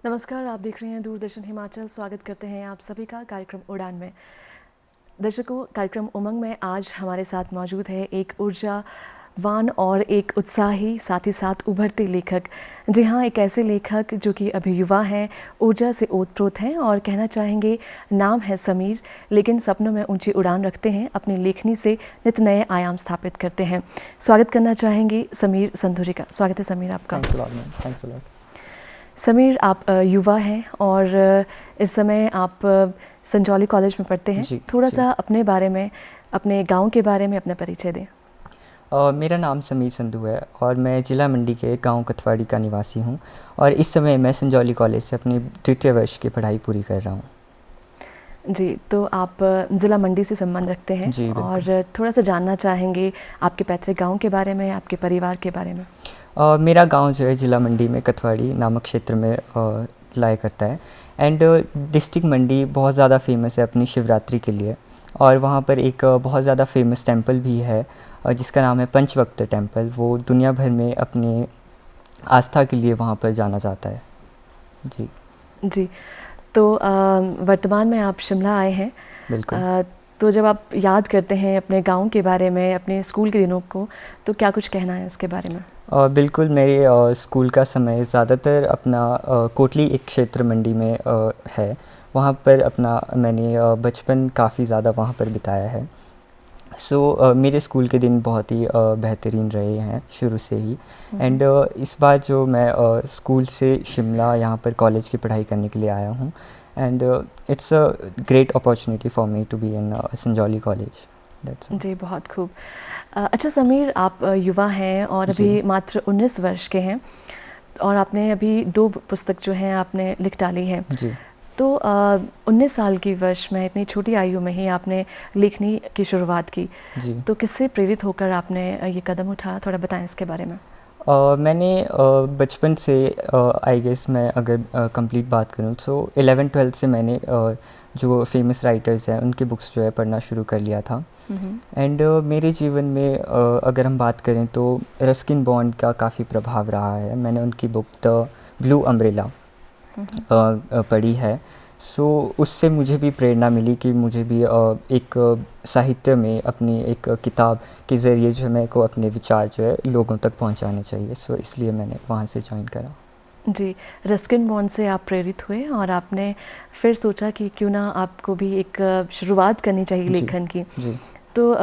नमस्कार, आप देख रहे हैं दूरदर्शन हिमाचल। स्वागत करते हैं आप सभी का कार्यक्रम उड़ान में। दर्शकों, कार्यक्रम उमंग में आज हमारे साथ मौजूद है एक ऊर्जावान और एक उत्साही, साथ ही साथ उभरते लेखक। जी हाँ, एक ऐसे लेखक जो कि अभी युवा हैं, ऊर्जा से ओतप्रोत हैं और कहना चाहेंगे नाम है समीर, लेकिन सपनों में ऊंची उड़ान रखते हैं, अपनी लेखनी से नित नए आयाम स्थापित करते हैं। स्वागत करना चाहेंगे समीर संधूरी का। स्वागत है समीर आपका। Thanks a lot. समीर, आप युवा हैं और इस समय आप संजौली कॉलेज में पढ़ते हैं। थोड़ा सा अपने बारे में, अपने गांव के बारे में अपना परिचय दें। मेरा नाम समीर संधू है और मैं जिला मंडी के गांव कथवाड़ी का निवासी हूं और इस समय मैं संजौली कॉलेज से अपनी द्वितीय वर्ष की पढ़ाई पूरी कर रहा हूं। जी, तो आप ज़िला मंडी से संबंध रखते हैं जी, और थोड़ा सा जानना चाहेंगे आपके पैतृक गांव के बारे में, आपके परिवार के बारे में। मेरा गांव जो है जिला मंडी में कथवाड़ी नामक क्षेत्र में लाया करता है एंड डिस्ट्रिक्ट मंडी बहुत ज़्यादा फेमस है अपनी शिवरात्रि के लिए और वहाँ पर एक बहुत ज़्यादा फेमस टेंपल भी है जिसका नाम है पंचवक्त टेंपल। वो दुनिया भर में अपनी आस्था के लिए वहाँ पर जाना जाता है। जी जी, तो वर्तमान में आप शिमला आए हैं। बिल्कुल। तो जब आप याद करते हैं अपने गांव के बारे में, अपने स्कूल के दिनों को, तो क्या कुछ कहना है उसके बारे में? बिल्कुल, मेरे स्कूल का समय ज़्यादातर अपना कोटली एक क्षेत्र मंडी में है। वहाँ पर अपना मैंने बचपन काफ़ी ज़्यादा वहाँ पर बिताया है। मेरे स्कूल के दिन बहुत ही बेहतरीन रहे हैं शुरू से ही एंड इस बार जो मैं स्कूल से शिमला यहाँ पर कॉलेज की पढ़ाई करने के लिए आया हूँ and it's a great opportunity for me to be in Sanjauli college. जी, बहुत खूब। अच्छा समीर, आप युवा हैं और अभी मात्र 19 वर्ष के हैं और आपने अभी 2 पुस्तक जो हैं आपने लिख डाली हैं। जी। तो 19 साल की वर्ष में, इतनी छोटी आयु में ही आपने लेखनी की शुरुआत की। जी। तो किससे प्रेरित होकर आपने ये कदम उठाया, थोड़ा बताएं इसके बारे में। मैंने बचपन से आई गेस मैं अगर कंप्लीट बात करूँ तो 11-12 से मैंने जो फेमस राइटर्स हैं उनकी बुक्स जो है पढ़ना शुरू कर लिया था एंड मेरे जीवन में अगर हम बात करें तो रस्किन बॉन्ड का काफ़ी प्रभाव रहा है। मैंने उनकी बुक द ब्लू अम्ब्रेला पढ़ी है। उससे मुझे भी प्रेरणा मिली कि मुझे भी एक साहित्य में अपनी एक किताब के ज़रिए जो है मेरे को अपने विचार जो है लोगों तक पहुंचाने चाहिए। इसलिए मैंने वहाँ से ज्वाइन करा। जी, रस्किन बॉन्ड से आप प्रेरित हुए और आपने फिर सोचा कि क्यों ना आपको भी एक शुरुआत करनी चाहिए लेखन की। जी। तो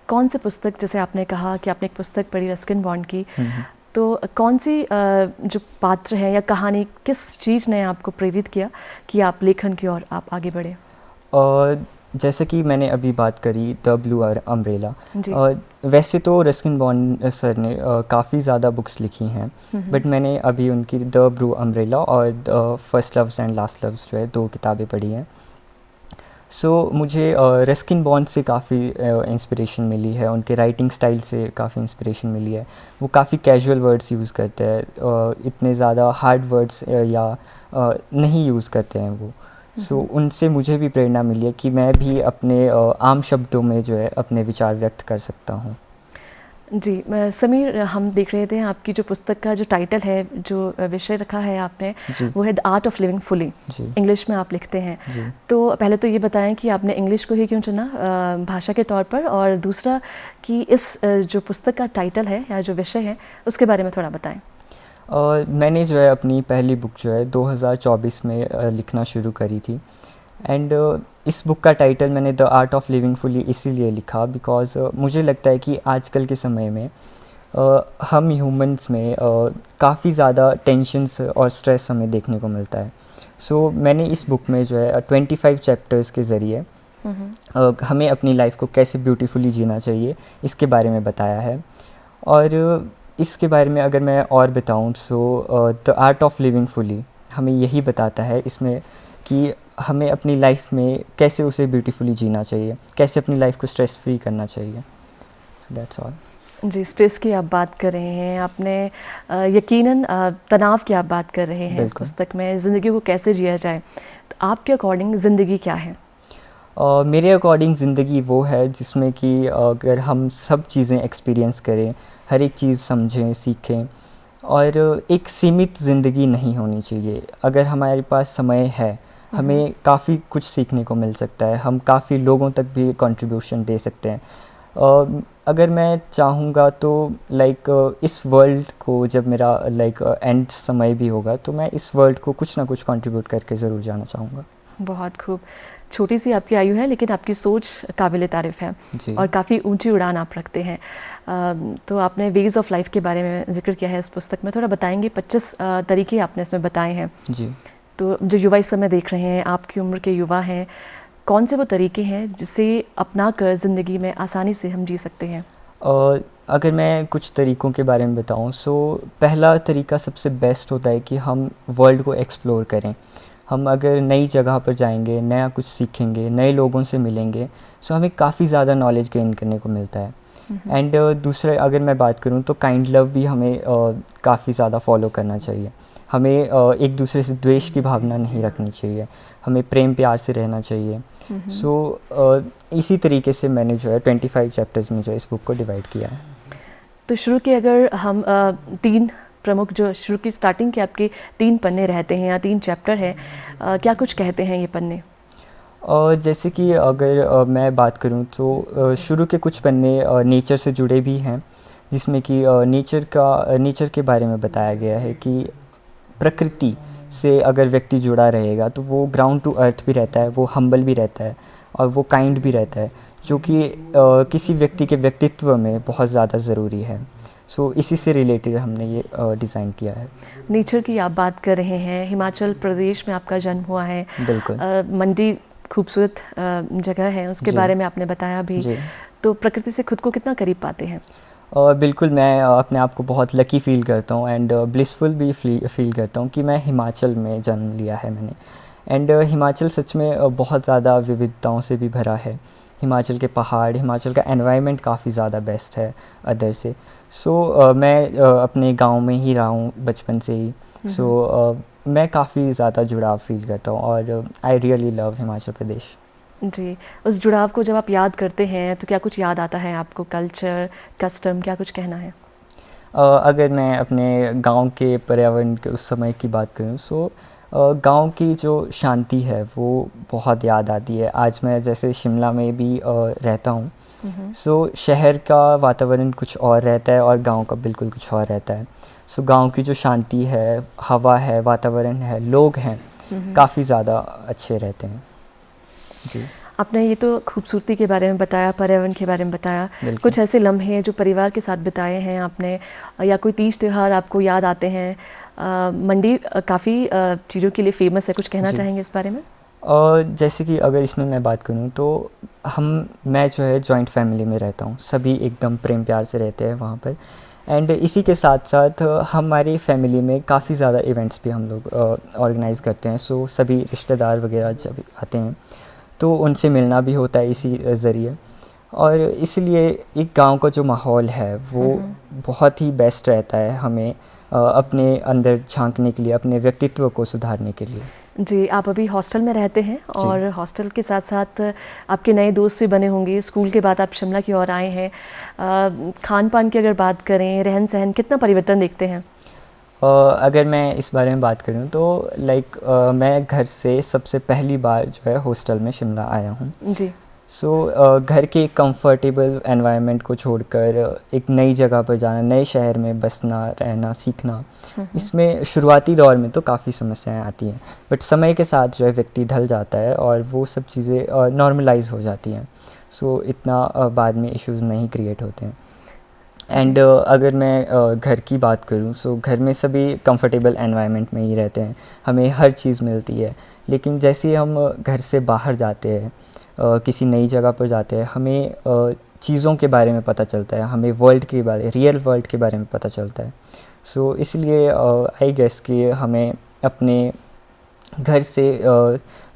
कौन सी पुस्तक, जैसे आपने कहा कि आपने एक पुस्तक पढ़ी रस्किन बॉन्ड की, तो कौन सी जो पात्र है या कहानी, किस चीज़ ने आपको प्रेरित किया कि आप लेखन की ओर आप आगे बढ़े? जैसे कि मैंने अभी बात करी द ब्लू अम्ब्रेला, वैसे तो रस्किन बॉन्ड सर ने काफ़ी ज़्यादा बुक्स लिखी हैं बट मैंने अभी उनकी द ब्लू अम्ब्रेला और the first loves and last loves जो है 2 किताबें पढ़ी हैं। मुझे रस्किन बॉन्ड से काफ़ी इंस्पिरेशन मिली है, उनके राइटिंग स्टाइल से काफ़ी इंस्पिरेशन मिली है। वो काफ़ी कैजुअल वर्ड्स यूज़ करते हैं, इतने ज़्यादा हार्ड वर्ड्स या नहीं यूज़ करते हैं वो। उनसे मुझे भी प्रेरणा मिली है कि मैं भी अपने आम शब्दों में जो है अपने विचार व्यक्त कर सकता हूँ। जी, समीर, हम देख रहे थे आपकी जो पुस्तक का जो टाइटल है, जो विषय रखा है आपने, वो है the art of living fully. English में आप लिखते हैं। तो पहले तो ये बताएं कि आपने इंग्लिश को ही क्यों चुना भाषा के तौर पर, और दूसरा कि इस जो पुस्तक का टाइटल है या जो विषय है उसके बारे में थोड़ा बताएं। मैंने जो है अपनी पहली बुक जो है 2024 में लिखना शुरू करी थी एंड इस बुक का टाइटल मैंने the art of living fully इसीलिए लिखा बिकॉज़ मुझे लगता है कि आजकल के समय में हम ह्यूमंस में काफ़ी ज़्यादा टेंशन्स और स्ट्रेस हमें देखने को मिलता है। मैंने इस बुक में जो है 25 चैप्टर्स के ज़रिए हमें अपनी लाइफ को कैसे ब्यूटीफुली जीना चाहिए इसके बारे में बताया है। और इसके बारे में अगर मैं और बताऊं the art of living fully हमें यही बताता है इसमें कि हमें अपनी लाइफ में कैसे उसे ब्यूटीफुली जीना चाहिए, कैसे अपनी लाइफ को स्ट्रेस फ्री करना चाहिए। That's all. जी, स्ट्रेस की आप बात कर रहे हैं, आपने यकीनन तनाव की आप बात कर रहे हैं इस पुस्तक में, ज़िंदगी को कैसे जिया जाए। तो आपके अकॉर्डिंग ज़िंदगी क्या है? मेरे अकॉर्डिंग ज़िंदगी वो है जिसमें कि अगर हम सब चीज़ें एक्सपीरियंस करें, हर एक चीज़ समझें, सीखें और एक सीमित ज़िंदगी नहीं होनी चाहिए। अगर हमारे पास समय है, हमें काफ़ी कुछ सीखने को मिल सकता है, हम काफ़ी लोगों तक भी कंट्रीब्यूशन दे सकते हैं। अगर मैं चाहूँगा तो लाइक इस वर्ल्ड को जब मेरा एंड समय भी होगा तो मैं इस वर्ल्ड को कुछ ना कुछ कंट्रीब्यूट करके ज़रूर जाना चाहूँगा। बहुत खूब। छोटी सी आपकी आयु है लेकिन आपकी सोच काबिल तारीफ़ है जी। और काफ़ी ऊंची उड़ान आप रखते हैं। तो आपने वेज ऑफ लाइफ के बारे में जिक्र किया है इस पुस्तक में, थोड़ा बताएंगे? 25 तरीके आपने इसमें बताए हैं। जी। तो जो युवा इस समय देख रहे हैं, आपकी उम्र के युवा हैं, कौन से वो तरीके हैं जिसे अपना कर ज़िंदगी में आसानी से हम जी सकते हैं? अगर मैं कुछ तरीक़ों के बारे में बताऊँ, सो पहला तरीका सबसे बेस्ट होता है कि हम वर्ल्ड को एक्सप्लोर करें। हम अगर नई जगह पर जाएंगे, नया कुछ सीखेंगे, नए लोगों से मिलेंगे, सो हमें काफ़ी ज़्यादा नॉलेज गेन करने को मिलता है। एंड दूसरे अगर मैं बात करूँ तो काइंड लव भी हमें काफ़ी ज़्यादा फॉलो करना चाहिए। हमें एक दूसरे से द्वेष की भावना नहीं रखनी चाहिए, हमें प्रेम प्यार से रहना चाहिए। सो इसी तरीके से मैंने जो है 25 चैप्टर्स में जो इस बुक को डिवाइड किया है। तो शुरू के अगर हम 3 प्रमुख, जो शुरू की स्टार्टिंग के आपके 3 पन्ने रहते हैं या 3 चैप्टर हैं, क्या कुछ कहते हैं ये पन्ने? जैसे कि अगर मैं बात करूं तो शुरू के कुछ पन्ने नेचर से जुड़े भी हैं, जिसमें कि नेचर के बारे में बताया गया है कि प्रकृति से अगर व्यक्ति जुड़ा रहेगा तो वो ग्राउंड टू अर्थ भी रहता है, वो हम्बल भी रहता है और वो काइंड भी रहता है, जो कि किसी व्यक्ति के व्यक्तित्व में बहुत ज़्यादा ज़रूरी है। सो इसी से रिलेटेड हमने ये डिज़ाइन किया है। नेचर की आप बात कर रहे हैं, हिमाचल प्रदेश में आपका जन्म हुआ है। बिल्कुल। मंडी खूबसूरत जगह है, उसके बारे में आपने बताया भी। तो प्रकृति से खुद को कितना करीब पाते हैं? बिल्कुल, मैं अपने आप को बहुत लकी फ़ील करता हूँ एंड ब्लिसफुल भी फ़ील करता हूँ कि मैं हिमाचल में जन्म लिया है मैंने। एंड हिमाचल सच में बहुत ज़्यादा विविधताओं से भी भरा है। हिमाचल के पहाड़, हिमाचल का एनवायरनमेंट काफ़ी ज़्यादा बेस्ट है अदर से। सो मैं अपने गांव में ही रहा हूँ बचपन से ही। सो मैं काफ़ी ज़्यादा जुड़ाव फ़ील करता हूँ और I really love Himachal Pradesh. जी, उस जुड़ाव को जब आप याद करते हैं तो क्या कुछ याद आता है आपको? कल्चर, कस्टम, क्या कुछ कहना है? अगर मैं अपने गांव के पर्यावरण के उस समय की बात करूं, सो गांव की जो शांति है वो बहुत याद आती है। आज मैं जैसे शिमला में भी रहता हूं, सो शहर का वातावरण कुछ और रहता है और गांव का बिल्कुल कुछ और रहता है। सो गांव की जो शांति है, हवा है, वातावरण है, लोग हैं, काफ़ी ज़्यादा अच्छे रहते हैं। जी। आपने ये तो खूबसूरती के बारे में बताया, पर्यावरण के बारे में बताया, कुछ ऐसे लम्हे जो परिवार के साथ बिताए हैं आपने, या कोई तीज त्यौहार आपको याद आते हैं? मंडी काफ़ी चीज़ों के लिए फेमस है, कुछ कहना चाहेंगे इस बारे में? जैसे कि अगर इसमें मैं बात करूं तो मैं जो है जॉइंट फैमिली में रहता हूं, सभी एकदम प्रेम प्यार से रहते हैं वहाँ पर। एंड इसी के साथ साथ हमारी फैमिली में काफ़ी ज़्यादा इवेंट्स भी हम लोग ऑर्गेनाइज़ करते हैं। सो सभी रिश्तेदार वगैरह जब आते हैं तो उनसे मिलना भी होता है इसी ज़रिए, और इसलिए एक गांव का जो माहौल है वो बहुत ही बेस्ट रहता है हमें अपने अंदर झांकने के लिए, अपने व्यक्तित्व को सुधारने के लिए। जी, आप अभी हॉस्टल में रहते हैं और हॉस्टल के साथ साथ आपके नए दोस्त भी बने होंगे। स्कूल के बाद आप शिमला की ओर आए हैं। खान पान की अगर बात करें, रहन सहन, कितना परिवर्तन देखते हैं? अगर मैं इस बारे में बात करूं तो मैं घर से सबसे पहली बार जो है हॉस्टल में शिमला आया हूं। जी। सो घर के कंफर्टेबल एनवायरनमेंट को छोड़कर एक नई जगह पर जाना, नए शहर में बसना, रहना, सीखना, इसमें शुरुआती दौर में तो काफ़ी समस्याएं आती हैं, बट समय के साथ जो है व्यक्ति ढल जाता है और वो सब चीज़ें नॉर्मलाइज हो जाती हैं। सो इतना बाद में इश्यूज़ नहीं क्रिएट होते हैं। एंड अगर मैं घर की बात करूं, सो घर में सभी कंफर्टेबल एनवायरनमेंट में ही रहते हैं, हमें हर चीज़ मिलती है। लेकिन जैसे ही हम घर से बाहर जाते हैं, किसी नई जगह पर जाते हैं, हमें चीज़ों के बारे में पता चलता है, हमें रियल वर्ल्ड के बारे में पता चलता है। सो इसलिए आई गेस कि हमें अपने घर से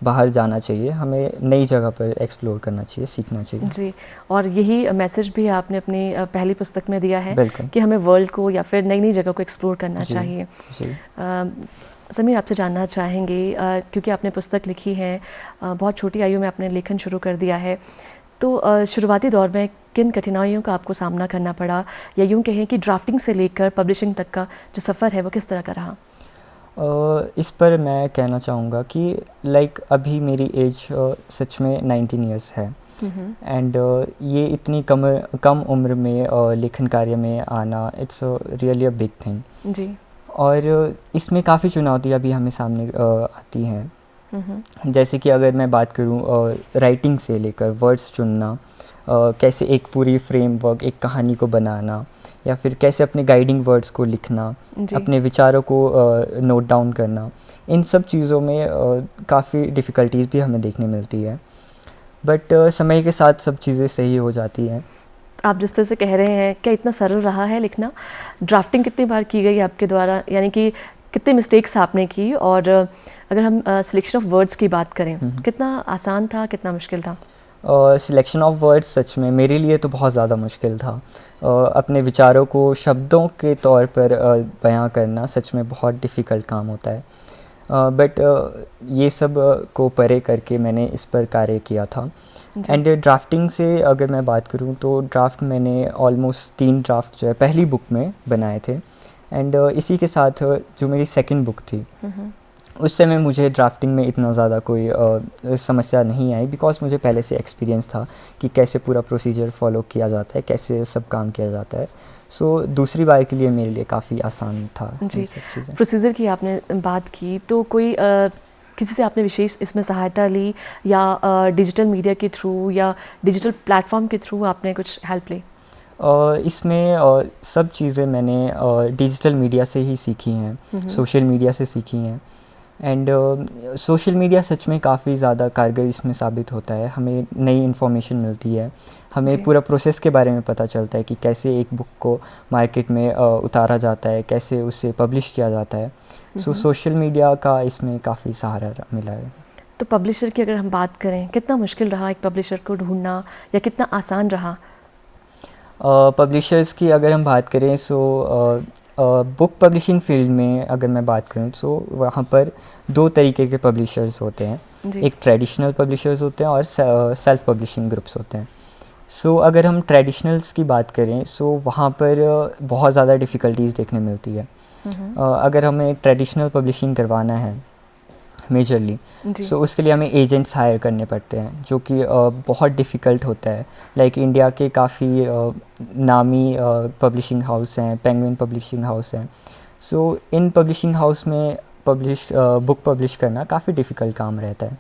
बाहर जाना चाहिए, हमें नई जगह पर एक्सप्लोर करना चाहिए, सीखना चाहिए। जी, और यही मैसेज भी आपने अपनी पहली पुस्तक में दिया है कि हमें वर्ल्ड को या फिर नई नई जगह को एक्सप्लोर करना चाहिए। जी। समीर, आपसे जानना चाहेंगे, क्योंकि आपने पुस्तक लिखी है, बहुत छोटी आयु में आपने लेखन शुरू कर दिया है, तो शुरुआती दौर में किन कठिनाइयों का आपको सामना करना पड़ा, या यूँ कहें कि ड्राफ्टिंग से लेकर पब्लिशिंग तक का जो सफ़र है वो किस तरह का रहा? इस पर मैं कहना चाहूँगा कि लाइक अभी मेरी एज सच में 19 इयर्स है। एंड ये इतनी कम उम्र में लेखन कार्य में आना, it's really a big thing. जी। और इसमें काफ़ी चुनौतियाँ भी हमें सामने आती हैं। जैसे कि अगर मैं बात करूँ राइटिंग से लेकर वर्ड्स चुनना, कैसे एक पूरी फ्रेमवर्क एक कहानी को बनाना, या फिर कैसे अपने गाइडिंग वर्ड्स को लिखना, अपने विचारों को नोट डाउन करना, इन सब चीज़ों में काफ़ी डिफ़िकल्टीज़ भी हमें देखने मिलती है। बट समय के साथ सब चीज़ें सही हो जाती हैं। आप जिस तरह से कह रहे हैं, क्या इतना सरल रहा है लिखना? ड्राफ्टिंग कितनी बार की गई आपके द्वारा, यानी कि कितने मिस्टेक्स आपने की? और अगर हम सिलेक्शन ऑफ वर्ड्स की बात करें, कितना आसान था, कितना मुश्किल था? सिलेक्शन ऑफ वर्ड्स सच में मेरे लिए तो बहुत ज़्यादा मुश्किल था। अपने विचारों को शब्दों के तौर पर बयां करना सच में बहुत डिफ़िकल्ट काम होता है। बट ये सब को परे करके मैंने इस पर कार्य किया था। एंड ड्राफ्टिंग से अगर मैं बात करूँ तो ड्राफ्ट मैंने ऑलमोस्ट 3 ड्राफ्ट जो है पहली बुक में बनाए थे। एंड इसी के साथ जो मेरी सेकंड बुक थी, उस समय मुझे ड्राफ्टिंग में इतना ज़्यादा कोई समस्या नहीं आई, बिकॉज मुझे पहले से एक्सपीरियंस था कि कैसे पूरा प्रोसीजर फॉलो किया जाता है, कैसे सब काम किया जाता है। सो दूसरी बार के लिए मेरे लिए काफ़ी आसान था जी। ये सब चीज़ें। प्रोसीजर की आपने बात की, तो कोई किसी से आपने विशेष इसमें सहायता ली, या डिजिटल मीडिया के थ्रू या डिजिटल प्लेटफॉर्म के थ्रू आपने कुछ हेल्प ली? इसमें सब चीज़ें मैंने डिजिटल मीडिया से ही सीखी हैं, सोशल मीडिया से सीखी हैं। एंड सोशल मीडिया सच में काफ़ी ज़्यादा कारगर इसमें साबित होता है। हमें नई इन्फॉर्मेशन मिलती है, हमें पूरा प्रोसेस के बारे में पता चलता है कि कैसे एक बुक को मार्केट में उतारा जाता है, कैसे उसे पब्लिश किया जाता है। सो सोशल मीडिया का इसमें काफ़ी सहारा मिला है। तो पब्लिशर की अगर हम बात करें, कितना मुश्किल रहा एक पब्लिशर को ढूंढना, या कितना आसान रहा? पब्लिशर्स की अगर हम बात करें, सो बुक पब्लिशिंग फील्ड में अगर मैं बात करूं तो वहाँ पर 2 तरीके के पब्लिशर्स होते हैं। एक ट्रेडिशनल पब्लिशर्स होते हैं और सेल्फ पब्लिशिंग ग्रुप्स होते हैं। सो अगर हम ट्रेडिशनल्स की बात करें, सो वहाँ पर बहुत ज़्यादा डिफ़िकल्टीज़ देखने मिलती है। अगर हमें ट्रेडिशनल पब्लिशिंग करवाना है मेजरली, सो उसके लिए हमें एजेंट्स हायर करने पड़ते हैं, जो कि बहुत डिफ़िकल्ट होता है। लाइक इंडिया के काफ़ी नामी पब्लिशिंग हाउस हैं, पेंगुइन पब्लिशिंग हाउस हैं। सो इन पब्लिशिंग हाउस में बुक पब्लिश करना काफ़ी डिफ़िकल्ट काम रहता है।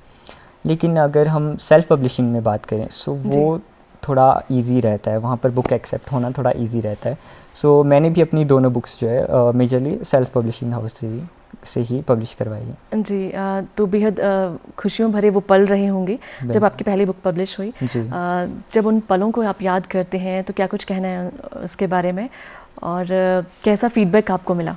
लेकिन अगर हम सेल्फ पब्लिशिंग में बात करें, सो वो थोड़ा इजी रहता है, वहाँ पर बुक एक्सेप्ट होना थोड़ा इजी रहता है। सो मैंने भी अपनी दोनों बुक्स जो है मेजरली सेल्फ पब्लिशिंग हाउस से ही पब्लिश करवाई है। जी। तो बेहद खुशियों भरे वो पल रहे होंगे जब आपकी पहली बुक पब्लिश हुई। जब उन पलों को आप याद करते हैं तो क्या कुछ कहना है उसके बारे में, और कैसा फीडबैक आपको मिला?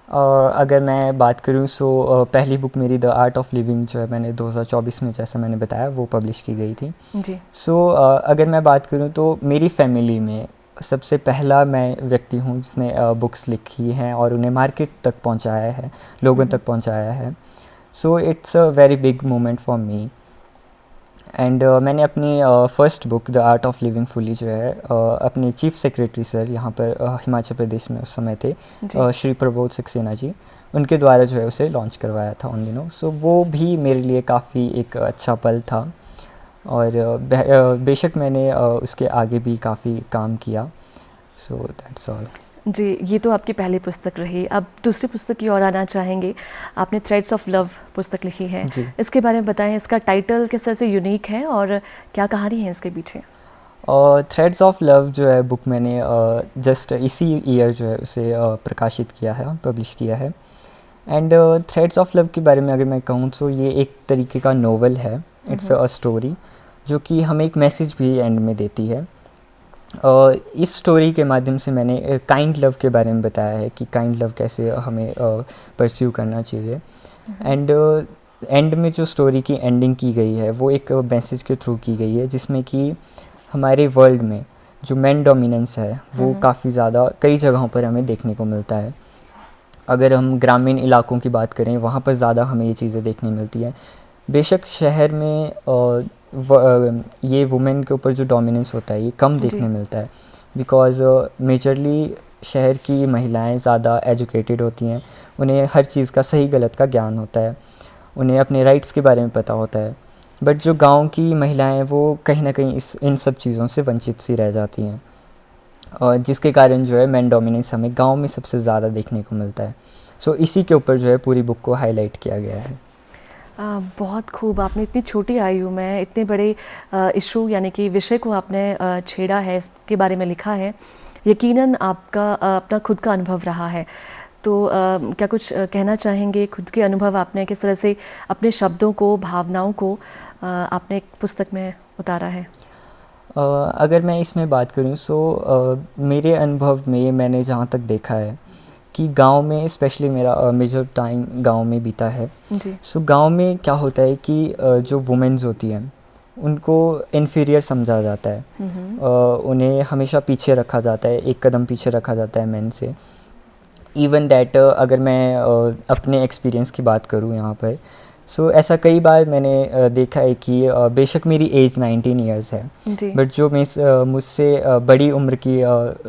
अगर मैं बात करूं, सो पहली बुक मेरी द आर्ट ऑफ लिविंग जो है मैंने 2024 में, जैसा मैंने बताया, वो पब्लिश की गई थी। जी। सो अगर मैं बात करूं तो मेरी फैमिली में सबसे पहला मैं व्यक्ति हूं जिसने बुक्स लिखी हैं और उन्हें मार्केट तक पहुंचाया है, लोगों तक पहुंचाया है। So it's a very big moment for me. And मैंने अपनी first book the art of living fully जो है अपने चीफ सेक्रेटरी सर यहाँ पर हिमाचल प्रदेश में उस समय थे, श्री प्रबोध सक्सेना जी, उनके द्वारा जो है उसे लॉन्च करवाया था उन दिनों। सो वो भी मेरे लिए काफ़ी एक अच्छा पल था, और बेशक मैंने उसके आगे भी काफ़ी काम किया। So that's all. जी, ये तो आपकी पहली पुस्तक रही। अब दूसरी पुस्तक की ओर आना चाहेंगे। आपने थ्रेड्स ऑफ लव पुस्तक लिखी है, इसके बारे में बताएं। इसका टाइटल किस तरह से यूनिक है और क्या कहानी है इसके पीछे? थ्रेड्स ऑफ लव जो है बुक मैंने जस्ट इसी ईयर जो है उसे प्रकाशित किया है, पब्लिश किया है। एंड थ्रेड्स ऑफ लव के बारे में अगर मैं कहूँ तो ये एक तरीके का नोवेल है। इट्स अ स्टोरी जो कि हमें एक मैसेज भी एंड में देती है। इस स्टोरी के माध्यम से मैंने काइंड लव के बारे में बताया है कि काइंड लव कैसे हमें परस्यू करना चाहिए। एंड एंड में जो स्टोरी की एंडिंग की गई है वो एक मैसेज के थ्रू की गई है, जिसमें कि हमारे वर्ल्ड में जो मैन डोमिनेंस है वो काफ़ी ज़्यादा कई जगहों पर हमें देखने को मिलता है। अगर हम ग्रामीण इलाकों की बात करें, वहाँ पर ज़्यादा हमें ये चीज़ें देखने मिलती हैं। बेशक शहर में ये वुमेन के ऊपर जो डोमिनेंस होता है ये कम जी। देखने मिलता है, बिकॉज़ मेजरली शहर की महिलाएं ज़्यादा एजुकेटेड होती हैं, उन्हें हर चीज़ का सही गलत का ज्ञान होता है, उन्हें अपने राइट्स के बारे में पता होता है। बट जो गांव की महिलाएं हैं वो कहीं ना कहीं इन सब चीज़ों से वंचित सी रह जाती हैं, और जिसके कारण जो है मैन डोमिनेंस हमें गांव में सबसे ज़्यादा देखने को मिलता है। सो इसी के ऊपर जो है पूरी बुक को हाईलाइट किया गया है। बहुत खूब, आपने इतनी छोटी आयु में इतने बड़े इशू यानी कि विषय को आपने छेड़ा है, इसके बारे में लिखा है। यकीनन आपका अपना खुद का अनुभव रहा है, तो क्या कुछ कहना चाहेंगे? खुद के अनुभव आपने किस तरह से अपने शब्दों को, भावनाओं को आपने एक पुस्तक में उतारा है? अगर मैं इसमें बात करूं मेरे अनुभव में मैंने जहाँ तक देखा है कि गांव में स्पेशली मेरा मेजर टाइम गांव में बीता है। जी। गांव में क्या होता है कि जो वुमेन्स होती हैं उनको इन्फीरियर समझा जाता है, उन्हें हमेशा पीछे रखा जाता है, एक कदम पीछे रखा जाता है मेन से। इवन दैट अगर मैं अपने एक्सपीरियंस की बात करूं यहाँ पर, ऐसा कई बार मैंने देखा है कि बेशक मेरी एज 19 ईयर्स है, बट जो मुझसे बड़ी उम्र की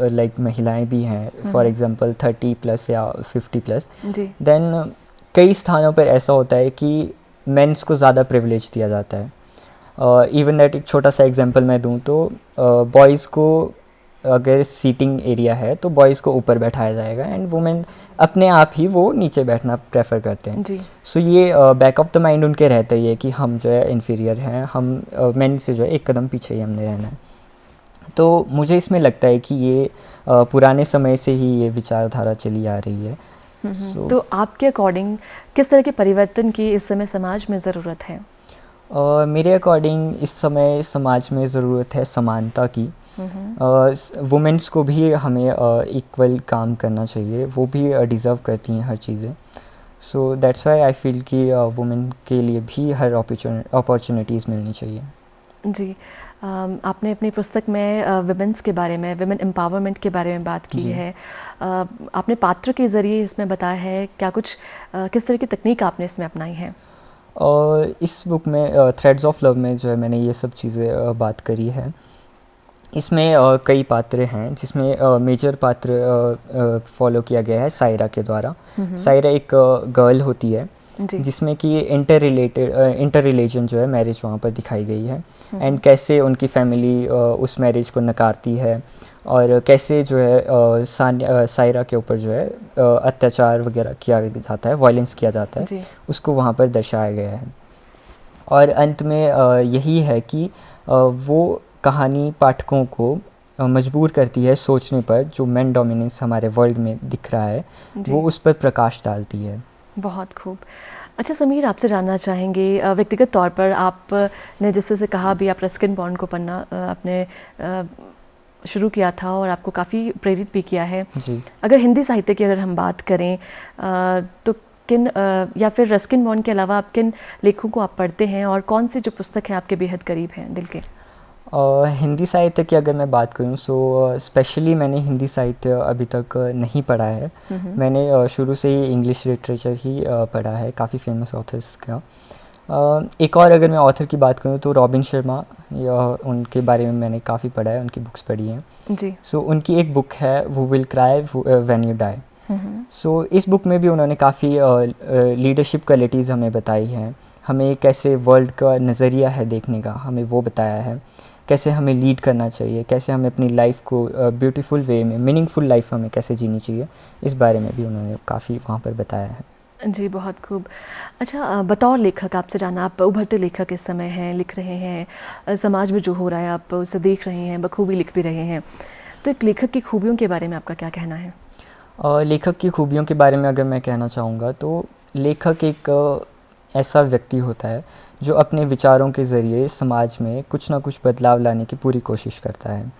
लाइक महिलाएं भी हैं, फॉर एग्जांपल 30 प्लस या 50 प्लस, देन कई स्थानों पर ऐसा होता है कि मेंस को ज़्यादा प्रिविलेज दिया जाता है। इवन दैट एक छोटा सा एग्जांपल मैं दूं तो बॉयज़ को अगर सीटिंग एरिया है तो बॉयज़ को ऊपर बैठाया जाएगा एंड वुमेन अपने आप ही वो नीचे बैठना प्रेफर करते हैं जी। ये बैक ऑफ द माइंड उनके रहता ही है कि हम जो है इन्फीरियर हैं, हम मेन से जो है एक कदम पीछे ही हमने रहना है। तो मुझे इसमें लगता है कि ये पुराने समय से ही ये विचारधारा चली आ रही है। तो आपके अकॉर्डिंग किस तरह के परिवर्तन की इस समय समाज में ज़रूरत है? मेरे अकॉर्डिंग इस समय समाज में ज़रूरत है समानता की। वुमेन्स को भी हमें इक्वल काम करना चाहिए, वो भी डिज़र्व करती हैं हर चीज़ें। So that's why I feel कि वुमेन के लिए भी हर अपॉर्चुनिटीज़ मिलनी चाहिए। जी। आपने अपनी पुस्तक में वुमेन्स के बारे में, वुमेन एम्पावरमेंट के बारे में बात की है। आपने पात्र के ज़रिए इसमें बताया है, क्या कुछ किस तरह की तकनीक आपने इसमें अपनाई है? और इस बुक में थ्रेड्स ऑफ लव में जो है मैंने ये सब चीज़ें बात करी है। इसमें कई पात्र हैं जिसमें मेजर पात्र फॉलो किया गया है सायरा के द्वारा। सायरा एक गर्ल होती है जिसमें कि इंटर रिलीजन जो है मैरिज वहाँ पर दिखाई गई है, एंड कैसे उनकी फैमिली उस मैरिज को नकारती है और कैसे जो है सायरा के ऊपर जो है अत्याचार वगैरह किया जाता है, वायलेंस किया जाता है, उसको वहाँ पर दर्शाया गया है। और अंत में यही है कि वो कहानी पाठकों को मजबूर करती है सोचने पर, जो मेन डोमिनेंस हमारे वर्ल्ड में दिख रहा है वो उस पर प्रकाश डालती है। बहुत खूब। अच्छा समीर, आपसे जानना चाहेंगे व्यक्तिगत तौर पर, आपने जिस तरह से कहा भी, आप रस्किन बॉन्ड को पढ़ना आपने शुरू किया था और आपको काफ़ी प्रेरित भी किया है जी। अगर हिंदी साहित्य की अगर हम बात करें तो किन या फिर रस्किन बॉन्ड के अलावा आप किन लेखकों को आप पढ़ते हैं और कौन सी जो पुस्तक है आपके बेहद करीब हैं दिल के? हिंदी साहित्य की अगर मैं बात करूं स्पेशली मैंने हिंदी साहित्य अभी तक नहीं पढ़ा है। मैंने शुरू से ही इंग्लिश लिटरेचर ही पढ़ा है, काफ़ी फेमस ऑथर्स का। एक और अगर मैं ऑथर की बात करूं तो रॉबिन शर्मा, उनके बारे में मैंने काफ़ी पढ़ा है, उनकी बुक्स पढ़ी हैं जी। उनकी एक बुक है वो will cry when you die. इस बुक में भी उन्होंने काफ़ी लीडरशिप क्वालिटीज़ हमें बताई हैं, हमें कैसे वर्ल्ड का नज़रिया है देखने का हमें वो बताया है, कैसे हमें लीड करना चाहिए, कैसे हमें अपनी लाइफ को ब्यूटीफुल वे में, मीनिंगफुल लाइफ हमें कैसे जीनी चाहिए, इस बारे में भी उन्होंने काफ़ी वहाँ पर बताया है। जी, बहुत खूब। अच्छा, बतौर लेखक आपसे जानना, आप उभरते लेखक इस समय हैं, लिख रहे हैं, समाज में जो हो रहा है आप उसे देख रहे हैं, बखूबी लिख भी रहे हैं, तो एक लेखक की खूबियों के बारे में आपका क्या कहना है? लेखक की खूबियों के बारे में अगर मैं कहना चाहूँगा तो लेखक एक ऐसा व्यक्ति होता है जो अपने विचारों के ज़रिए समाज में कुछ ना कुछ बदलाव लाने की पूरी कोशिश करता है।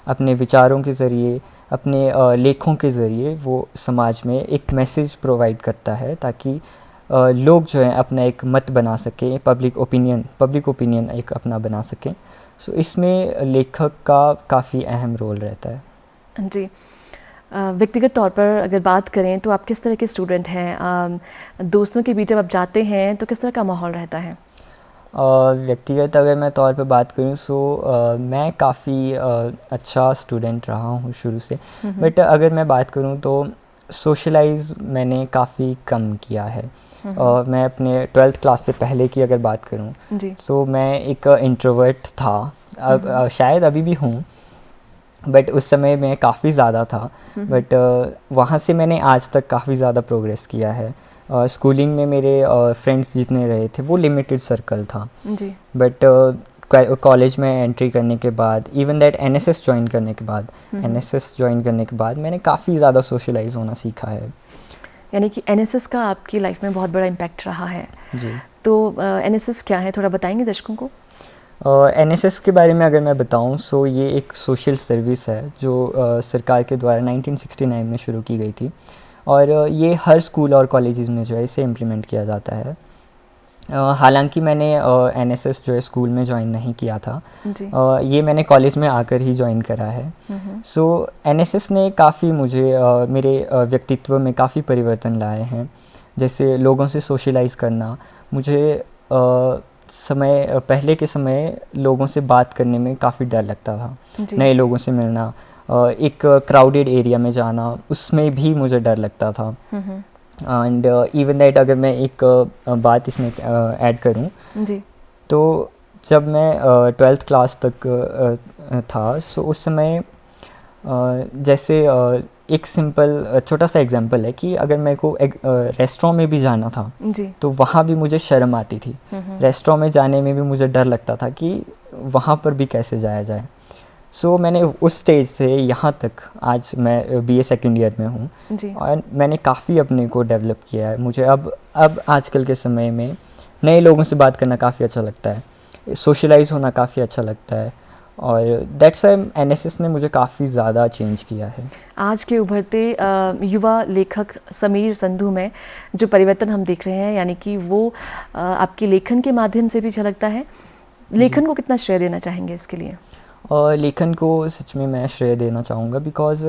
अपने विचारों के ज़रिए, अपने लेखों के ज़रिए वो समाज में एक मैसेज प्रोवाइड करता है ताकि लोग जो हैं अपना एक मत बना सकें, पब्लिक ओपिनियन एक अपना बना सकें। इसमें लेखक का काफ़ी अहम रोल रहता है। जी। व्यक्तिगत तौर पर अगर बात करें तो आप किस तरह के स्टूडेंट हैं? दोस्तों के बीच जब आप जाते हैं तो किस तरह का माहौल रहता है? व्यक्तिगत अगर मैं तौर पे बात करूँ मैं काफ़ी अच्छा स्टूडेंट रहा हूँ शुरू से, बट अगर मैं बात करूँ तो सोशलाइज मैंने काफ़ी कम किया है। मैं अपने 12th क्लास से पहले की अगर बात करूँ जी। मैं एक इंट्रोवर्ट था, अब शायद अभी भी हूँ, बट उस समय मैं काफ़ी ज़्यादा था, बट वहाँ से मैंने आज तक काफ़ी ज़्यादा प्रोग्रेस किया है। स्कूलिंग में मेरे फ्रेंड्स जितने रहे थे वो लिमिटेड सर्कल था, जी। बट कॉलेज में एंट्री करने के बाद, इवन दैट एनएसएस ज्वाइन करने के बाद, मैंने काफ़ी ज़्यादा सोशलाइज होना सीखा है। यानी कि एनएसएस का आपकी लाइफ में बहुत बड़ा इम्पैक्ट रहा है। जी। तो एनएसएस क्या है, थोड़ा बताएंगे दर्शकों को? एनएसएस के बारे में अगर मैं बताऊं ये एक सोशल सर्विस है जो सरकार के द्वारा 1969 में शुरू की गई थी, और ये हर स्कूल और कॉलेजेस में जो है इसे इम्प्लीमेंट किया जाता है। हालांकि मैंने एनएसएस जो है स्कूल में ज्वाइन नहीं किया था, जी। ये मैंने कॉलेज में आकर ही ज्वाइन करा है। सो एनएसएस ने काफ़ी मुझे मेरे व्यक्तित्व में काफ़ी परिवर्तन लाए हैं। जैसे लोगों से सोशलाइज करना, मुझे पहले के समय लोगों से बात करने में काफ़ी डर लगता था, नए लोगों से मिलना, एक क्राउडेड एरिया में जाना, उसमें भी मुझे डर लगता था। एंड इवन दैट अगर मैं एक बात इसमें ऐड करूं जी। तो जब मैं 12th क्लास तक था, उस समय जैसे एक सिंपल छोटा सा एग्जांपल है कि अगर मेरे को रेस्टोरेंट में भी जाना था जी। तो वहाँ भी मुझे शर्म आती थी। रेस्टोरेंट में जाने में भी मुझे डर लगता था कि वहाँ पर भी कैसे जाया जाए। मैंने उस स्टेज से यहाँ तक, आज मैं बीए सेकंड ईयर में हूँ, और मैंने काफ़ी अपने को डेवलप किया है। मुझे अब आजकल के समय में नए लोगों से बात करना काफ़ी अच्छा लगता है, सोशलाइज होना काफ़ी अच्छा लगता है, और दैट्स व्हाई एनएसएस ने मुझे काफ़ी ज़्यादा चेंज किया है। आज के उभरते युवा लेखक समीर संधू में जो परिवर्तन हम देख रहे हैं, यानी कि वो आपके लेखन के माध्यम से भी झलकता है। लेखन को कितना श्रेय देना चाहेंगे इसके लिए? लेखन को सच में मैं श्रेय देना चाहूँगा, बिकॉज़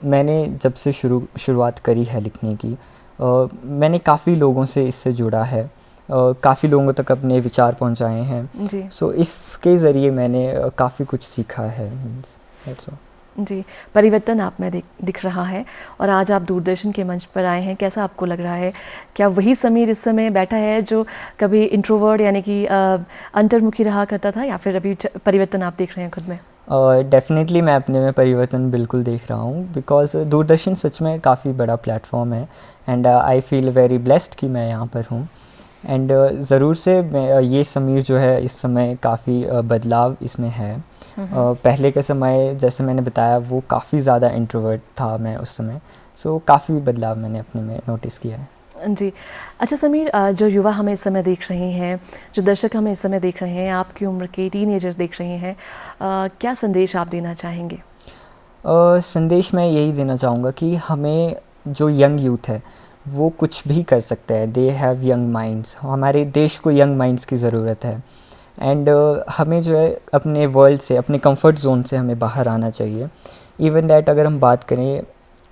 मैंने जब से शुरुआत करी है लिखने की, मैंने काफ़ी लोगों से इससे जुड़ा है, काफ़ी लोगों तक अपने विचार पहुंचाए हैं जी। इसके ज़रिए मैंने काफ़ी कुछ सीखा है। जी, परिवर्तन आप में दिख रहा है, और आज आप दूरदर्शन के मंच पर आए हैं। कैसा आपको लग रहा है? क्या वही समीर इस समय बैठा है जो कभी इंट्रोवर्ट यानी कि अंतर्मुखी रहा करता था, या फिर अभी परिवर्तन आप देख रहे हैं खुद में? डेफिनेटली मैं अपने में परिवर्तन बिल्कुल देख रहा हूँ, बिकॉज़ दूरदर्शन सच में काफ़ी बड़ा प्लेटफॉर्म है, and I feel very blessed कि मैं यहाँ पर हूँ। एंड ज़रूर से ये समीर जो है इस समय काफ़ी बदलाव इसमें है। पहले के समय जैसे मैंने बताया वो काफ़ी ज़्यादा इंट्रोवर्ट था मैं उस समय, काफ़ी बदलाव मैंने अपने में नोटिस किया है। जी। अच्छा समीर, जो युवा हमें इस समय देख रहे हैं, जो दर्शक हमें इस समय देख रहे हैं, आपकी उम्र के टीनेजर्स देख रहे हैं, क्या संदेश आप देना चाहेंगे? संदेश मैं यही देना चाहूँगा कि हमें, जो यंग यूथ है वो कुछ भी कर सकते हैं, दे हैव यंग माइंड्स। हमारे देश को यंग माइंड्स की ज़रूरत है, एंड हमें जो है अपने वर्ल्ड से, अपने कंफर्ट जोन से हमें बाहर आना चाहिए। इवन दैट अगर हम बात करें,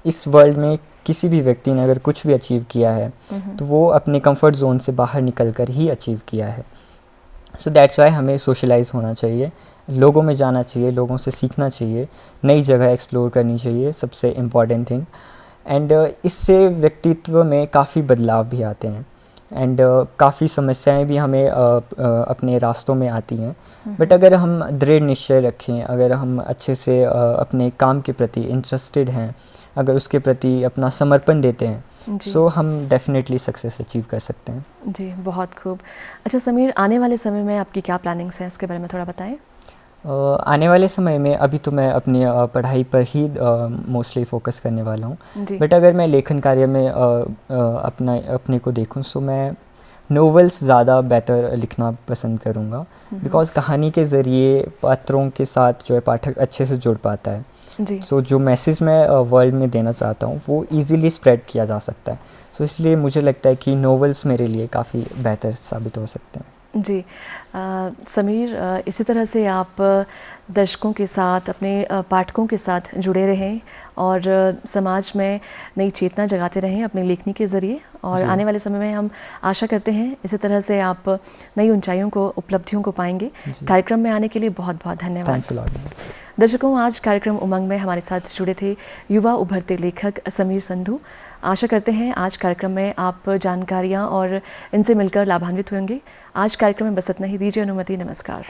इस वर्ल्ड में किसी भी व्यक्ति ने अगर कुछ भी अचीव किया है तो वो अपने कंफर्ट जोन से बाहर निकल कर ही अचीव किया है। दैट्स वाई हमें सोशलाइज होना चाहिए, लोगों में जाना चाहिए, लोगों से सीखना चाहिए, नई जगह एक्सप्लोर करनी चाहिए, सबसे इम्पॉर्टेंट थिंग। एंड इससे व्यक्तित्व में काफ़ी बदलाव भी आते हैं, एंड काफ़ी समस्याएं भी हमें अपने रास्तों में आती हैं। बट अगर हम दृढ़ निश्चय रखें, अगर हम अच्छे से अपने काम के प्रति इंटरेस्टेड हैं, अगर उसके प्रति अपना समर्पण देते हैं, हम डेफिनेटली सक्सेस अचीव कर सकते हैं। जी, बहुत खूब। अच्छा समीर, आने वाले समय में आपकी क्या प्लानिंग्स हैं, उसके बारे में थोड़ा बताएं। आने वाले समय में अभी तो मैं अपनी पढ़ाई पर ही मोस्टली फोकस करने वाला हूँ, बट अगर मैं लेखन कार्य में अपने को देखूँ मैं नोवेल्स ज़्यादा बेटर लिखना पसंद करूँगा, बिकॉज़ कहानी के ज़रिए पात्रों के साथ जो है पाठक अच्छे से जुड़ पाता है। जी। जो मैसेज मैं वर्ल्ड में देना चाहता हूँ वो ईज़िली स्प्रेड किया जा सकता है। इसलिए मुझे लगता है कि नोवेल्स मेरे लिए काफ़ी बेहतर साबित हो सकते हैं। जी समीर, इसी तरह से आप दर्शकों के साथ, अपने पाठकों के साथ जुड़े रहें और समाज में नई चेतना जगाते रहें अपनी लेखनी के ज़रिए, और जी। आने वाले समय में हम आशा करते हैं इसी तरह से आप नई ऊंचाइयों को, उपलब्धियों को पाएंगे। जी। कार्यक्रम में आने के लिए बहुत बहुत धन्यवाद। Thanks a lot. दर्शकों, आज कार्यक्रम उमंग में हमारे साथ जुड़े थे युवा उभरते लेखक समीर संधू। आशा करते हैं आज कार्यक्रम में आप जानकारियाँ और इनसे मिलकर लाभान्वित होंगे। आज कार्यक्रम में बस इतना ही, दीजिए अनुमति, नमस्कार।